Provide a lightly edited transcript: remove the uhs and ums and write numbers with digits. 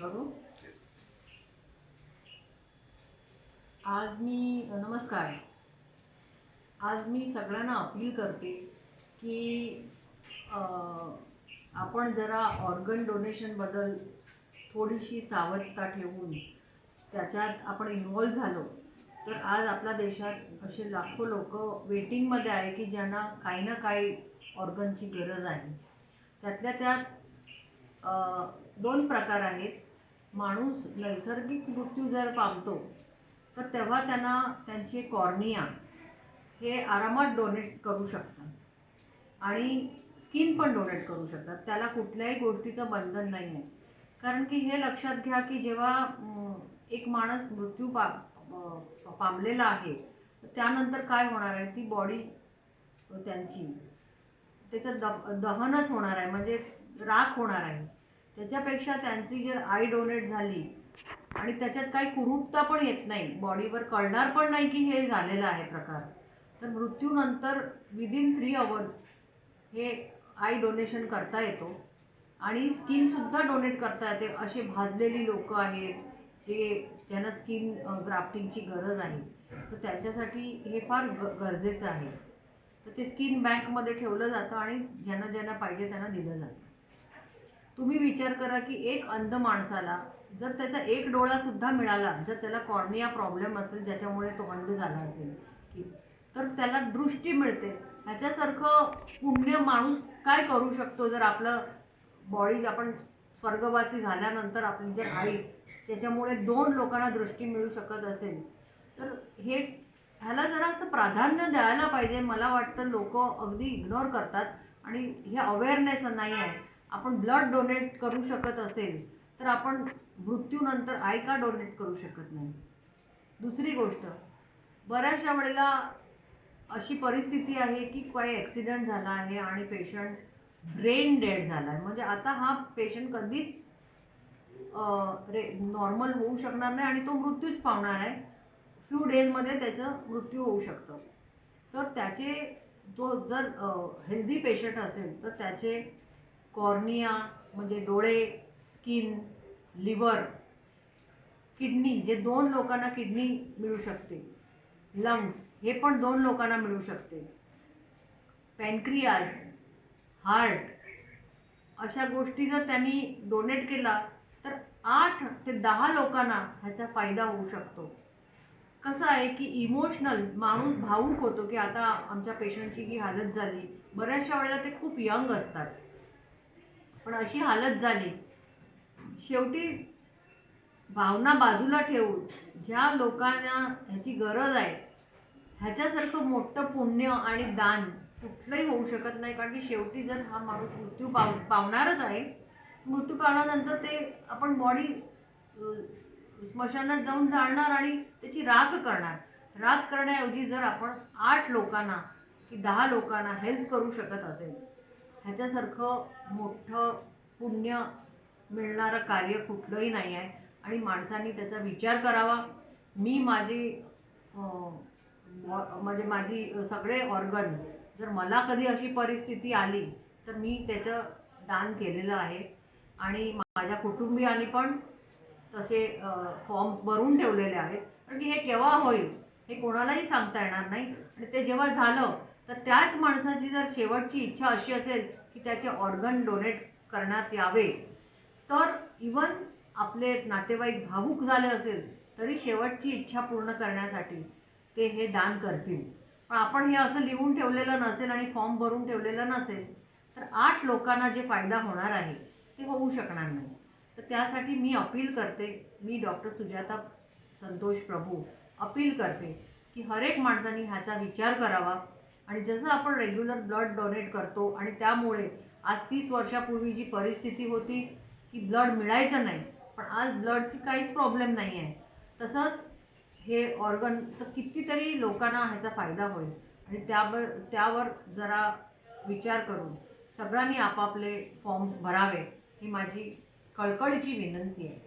करू नमस्कार. आज मी सगळ्यांना अपील करते की आपण जरा ऑर्गन डोनेशनबद्दल थोडीशी सावधता ठेवून त्याच्यात आपण इन्व्हॉल्व झालो तर आज आपल्या देशात असे लाखो लोक वेटिंगमध्ये आहे की ज्यांना काही ना काही ऑर्गनची गरज आहे. त्यातल्या त्यात दोन प्रकार आहेत. माणूस नैसर्गिक मृत्यू जर पावतो तर तेव्हा त्यांना त्यांचे कॉर्निया हे आरामात डोनेट करू शकतात आणि स्किन पण डोनेट करू शकतात. त्याला कुठल्याही गोष्टीचं बंधन नाही आहे. कारण की हे लक्षात घ्या की जेव्हा एक माणूस मृत्यू पामलेला आहे त्यानंतर काय होणार आहे, ती बॉडी त्यांची त्याचं दहनच होणार आहे, म्हणजे राख होणार आहे. त्याच्यापेक्षा त्यांची जर आई डोनेट झाली आणि त्याच्यात काही कुरूपता पण येत नाही, बॉडीवर कळणार पण नाही की हे झालेलं आहे प्रकार, तर मृत्यूनंतर विदिन 3 आवर्स हे आई डोनेशन करता येतो आणि स्किनसुद्धा डोनेट करता येते. असे भाजलेली लोक आहेत ज्यांना स्किन ग्राफ्टिंगची गरज आहे, तर त्यांच्यासाठी हे फार गरजेचं आहे. तर ते स्किन बँकमध्ये ठेवलं जातं आणि ज्यांना पाहिजे त्यांना दिलं जातं. तुम्ही विचार करा की एक अंध माणसाला जर त्याचा एक डोळासुद्धा मिळाला, जर त्याला कॉर्निया प्रॉब्लेम असेल ज्याच्यामुळे तो अंध झाला असेल की, तर त्याला दृष्टी मिळते. ह्याच्यासारखं पुण्य माणूस काय करू शकतो? जर आपलं बॉडी आपण स्वर्गवासी झाल्यानंतर आपली जर आई त्याच्यामुळे 2 लोकांना दृष्टी मिळू शकत असेल, तर ह्याला जरा असं प्राधान्य द्यायला पाहिजे. मला वाटतं लोक अगदी इग्नोर करतात आणि हे अवेअरनेस नाही आहे. आपण ब्लड डोनेट करू शकत असेल तर आपण मृत्यूनंतर आई का डोनेट करू शकत नाही? दुसरी गोष्ट, बऱ्याचशा वेळेला अशी परिस्थिती आहे की काही ॲक्सिडेंट झाला आहे आणि पेशंट ब्रेन डेड झाला आहे, म्हणजे आता हा पेशंट कधीच नॉर्मल होऊ शकणार नाही आणि तो मृत्यूच पावणार आहे. फ्यू डेजमध्ये त्याचा मृत्यू होऊ शकतो. तर त्याचे जर हेल्दी पेशंट असेल तर त्याचे कॉर्निया म्हणजे डोळे, स्किन, लिव्हर, किडनी, जे 2 लोकांना किडनी मिळू शकते, लंग्स हे पण 2 लोकांना मिळू शकते, पॅनक्रियाज, हार्ट, अशा गोष्टी जर त्यांनी डोनेट केला तर 8 ते 10 लोकांना ह्याचा फायदा होऊ शकतो. कसं आहे की इमोशनल माणूस भावूक होतो की आता आमच्या पेशंटची ही हालत झाली. बऱ्याचशा वेळेला ते खूप यंग असतात, पण अशी हालत झाली. शेवटी भावना बाजूला ठेवून ज्या लोकांना ह्याची गरज आहे, ह्याच्यासारखं मोठं पुण्य आणि दान कुठलंही होऊ शकत नाही. कारण की शेवटी जर हा माणूस मृत्यू पावणारच आहे, मृत्यू पावल्यानंतर ते आपण बॉडी स्मशानात जाऊन जाळणार आणि त्याची राख करणार. राख करण्याऐवजी जर आपण 8 लोकांना की 10 लोकांना हेल्प करू शकत असेल, ह्याच्यासारखं मोठं पुण्य मिळणारं कार्य कुठलंही नाही आहे आणि माणसांनी त्याचा विचार करावा. मी म्हणजे माझी सगळे ऑर्गन जर मला कधी अशी परिस्थिती आली तर मी त्याचं दान केलेलं आहे आणि माझ्या कुटुंबियांनी पण तसे फॉर्म्स भरून ठेवलेले आहेत. कारण की हे केव्हा होईल हे कोणालाही सांगता येणार नाही आणि ते जेव्हा झालं तर त्याच माणसाची जर शेवटची इच्छा अशी असेल की त्याचे ऑर्गन डोनेट करण्यात यावे, तर इवन आपले नातेवाईक भावूक झाले असेल तरी शेवटची इच्छा पूर्ण करण्यासाठी ते हे दान करतील. पण आपण हे असं लिहून ठेवलेलं नसेल आणि फॉर्म भरून ठेवलेलं नसेल तर 8 लोकांना जे फायदा होणार आहे ते होऊ शकणार नाही. तर त्यासाठी मी अपील करते, मी डॉक्टर सुजाता संतोष प्रभू अपील करते की हर एक माणसाने ह्याचा विचार करावा. आणि जसं आपण रेग्युलर ब्लड डोनेट करतो आणि त्यामुळे आज 30 वर्षापूर्वी जी परिस्थिती होती की ब्लड मिळायचं नाही, पण आज ब्लडची काहीच प्रॉब्लेम नाही आहे, तसंच हे ऑर्गन तर कितीतरी लोकांना ह्याचा फायदा होईल. आणि त्यावर जरा विचार करून सगळ्यांनी आपापले फॉर्म्स भरावे ही माझी कळकळीची विनंती आहे.